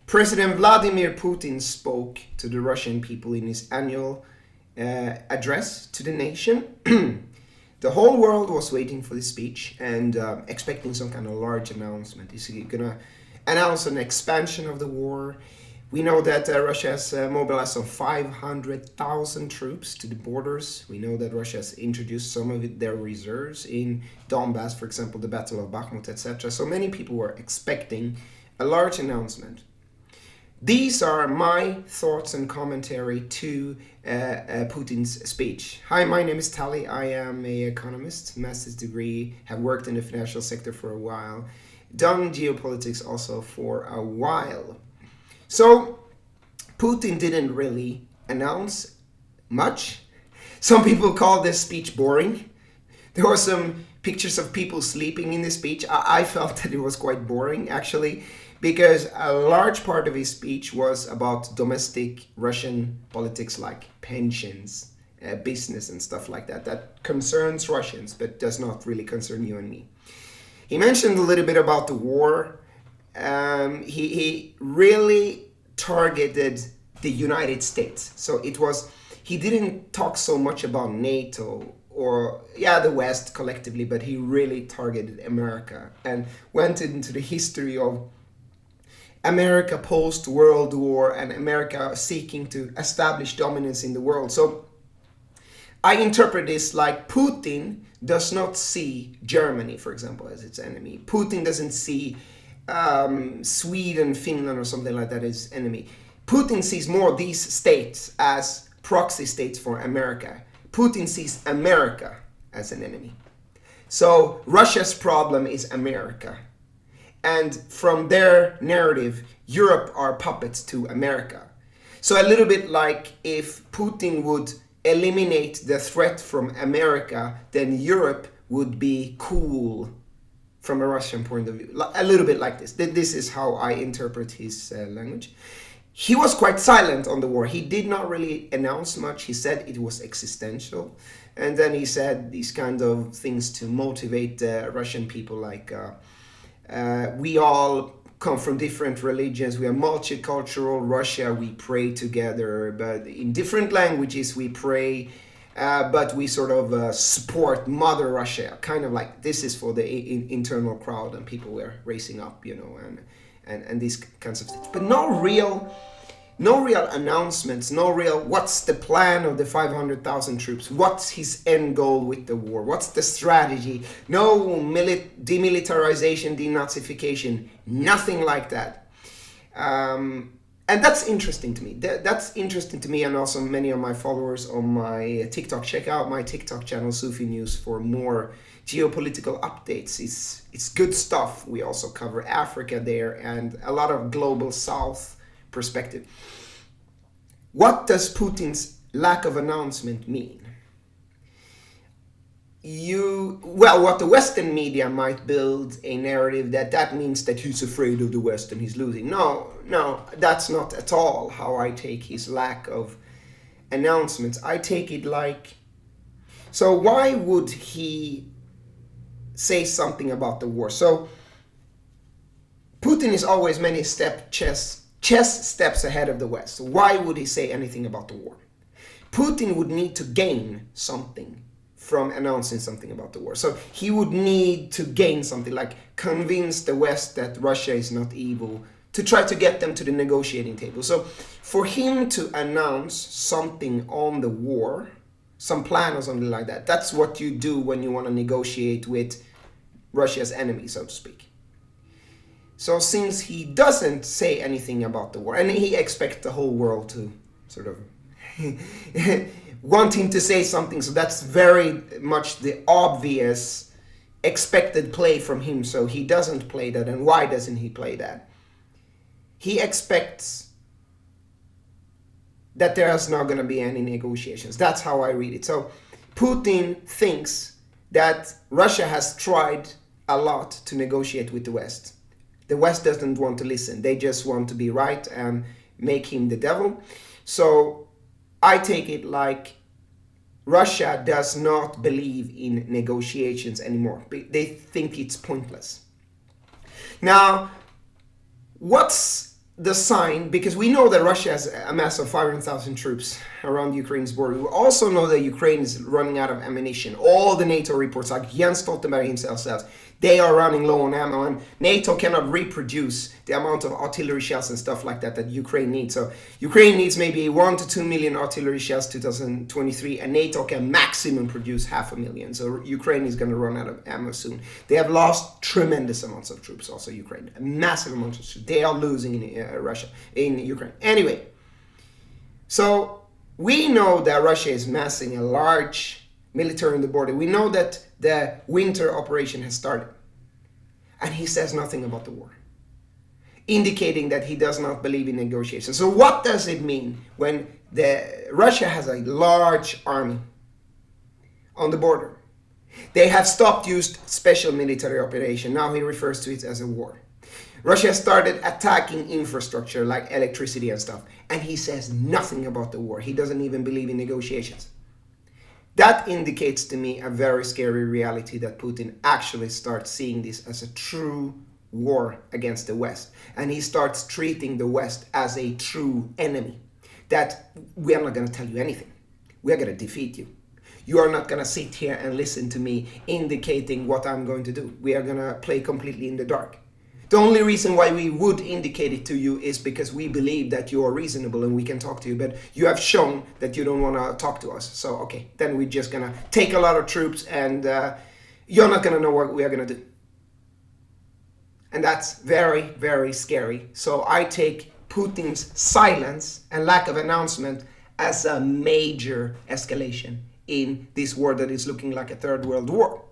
President Vladimir Putin spoke to the Russian people in his annual address to the nation. The whole world was waiting for this speech and expecting some kind of large announcement. Is he going to announce an expansion of the war? We know that Russia has mobilized some 500,000 troops to the borders. We know that Russia has introduced some of their reserves in Donbass, for example, the Battle of Bakhmut, etc. So many people were expecting a large announcement. These are my thoughts and commentary to Putin's speech. Hi, my name is Tali. I am an economist, master's degree, have worked in the financial sector for a while, done geopolitics also for a while. So Putin didn't really announce much. Some people call this speech boring. There were some pictures of people sleeping in the speech. I felt that it was quite boring, actually, because a large part of his speech was about domestic Russian politics like pensions, business and stuff like that. That concerns Russians, but does not really concern you and me. He mentioned a little bit about the war. He really targeted the United States. So he didn't talk so much about NATO or the West collectively, but he really targeted America and went into the history of America post-World War and America seeking to establish dominance in the world. So I interpret this like Putin does not see Germany, for example, as its enemy. Putin doesn't see Sweden, Finland, or something like that as enemy. Putin sees more these states as proxy states for America. Putin sees America as an enemy. So Russia's problem is America. And from their narrative, Europe are puppets to America. So a little bit like if Putin would eliminate the threat from America, then Europe would be cool from a Russian point of view. A little bit like this. This is how I interpret his language. He was quite silent on the war. He did not really announce much. He said it was existential. And then he said these kind of things to motivate Russian people like we all come from different religions. We are multicultural Russia. We pray together, but in different languages we pray, but we sort of support Mother Russia. Kind of like this is for the internal crowd and people were raising up, and these kinds of things. But no real announcements, no real what's the plan of the 500,000 troops, what's his end goal with the war, what's the strategy, no demilitarization, denazification, nothing like that. And that's interesting to me. That's interesting to me and also many of my followers on my TikTok. Check out my TikTok channel, Sufi News, for more geopolitical updates. It's good stuff. We also cover Africa there and a lot of global South perspective. What does Putin's lack of announcement mean? What the Western media might build a narrative that means that he's afraid of the West and he's losing. No, that's not at all how I take his lack of announcements. I take it like, so why would he say something about the war? So Putin is always many chess steps ahead of the West. Why would he say anything about the war? Putin would need to gain something from announcing something about the war. So he would need to gain something, like convince the West that Russia is not evil, to try to get them to the negotiating table. So for him to announce something on the war, some plan or something like that, that's what you do when you want to negotiate with Russia's enemy, so to speak. So since he doesn't say anything about the war, and he expects the whole world to sort of want him to say something, so that's very much the obvious expected play from him, so he doesn't play that. And why doesn't he play that? He expects that there's not going to be any negotiations. That's how I read it. So Putin thinks that Russia has tried a lot to negotiate with the West. The West doesn't want to listen. They just want to be right and make him the devil. So I take it like Russia does not believe in negotiations anymore. They think it's pointless. Now, what's the sign, because we know that Russia has amassed 500,000 troops around Ukraine's border. We also know that Ukraine is running out of ammunition. All the NATO reports, like Jens Stoltenberg himself says, they are running low on ammo, and NATO cannot reproduce the amount of artillery shells and stuff like that that Ukraine needs. So Ukraine needs maybe 1 to 2 million artillery shells 2023, and NATO can maximum produce 500,000. So Ukraine is going to run out of ammo soon. They have lost tremendous amounts of troops, also Ukraine, massive amounts of troops. They are losing in Ukraine. Anyway, so we know that Russia is massing a large military on the border. We know that the winter operation has started. And he says nothing about the war, indicating that he does not believe in negotiations. So what does it mean when Russia has a large army on the border? They have stopped used special military operation. Now he refers to it as a war. Russia started attacking infrastructure like electricity and stuff. And he says nothing about the war. He doesn't even believe in negotiations. That indicates to me a very scary reality, that Putin actually starts seeing this as a true war against the West. And he starts treating the West as a true enemy. That we are not going to tell you anything. We are going to defeat you. You are not going to sit here and listen to me indicating what I'm going to do. We are going to play completely in the dark. The only reason why we would indicate it to you is because we believe that you are reasonable and we can talk to you, but you have shown that you don't want to talk to us. So, okay, then we're just going to take a lot of troops, and you're not going to know what we are going to do. And that's very, very scary. So I take Putin's silence and lack of announcement as a major escalation in this war that is looking like a third world war.